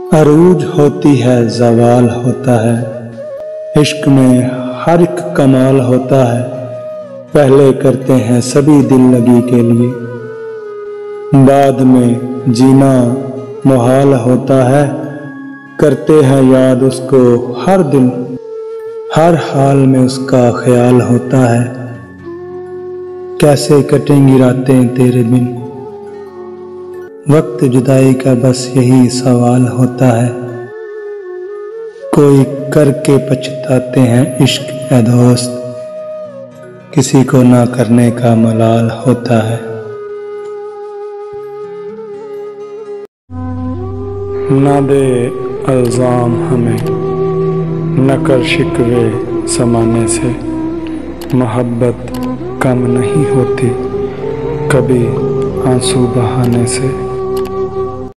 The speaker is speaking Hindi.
अरूज होती है ज़वाल होता है, इश्क में हर एक कमाल होता है। पहले करते हैं सभी दिल लगी के लिए, बाद में जीना मुहाल होता है। करते हैं याद उसको हर दिन, हर हाल में उसका ख्याल होता है। कैसे कटेंगी रातें तेरे बिन, वक्त जुदाई का बस यही सवाल होता है। कोई करके पछताते हैं इश्क ए दोस्त, किसी को ना करने का मलाल होता है। ना दे इल्ज़ाम हमें, न कर शिकवे ज़माने से। मोहब्बत कम नहीं होती कभी आंसू बहाने से।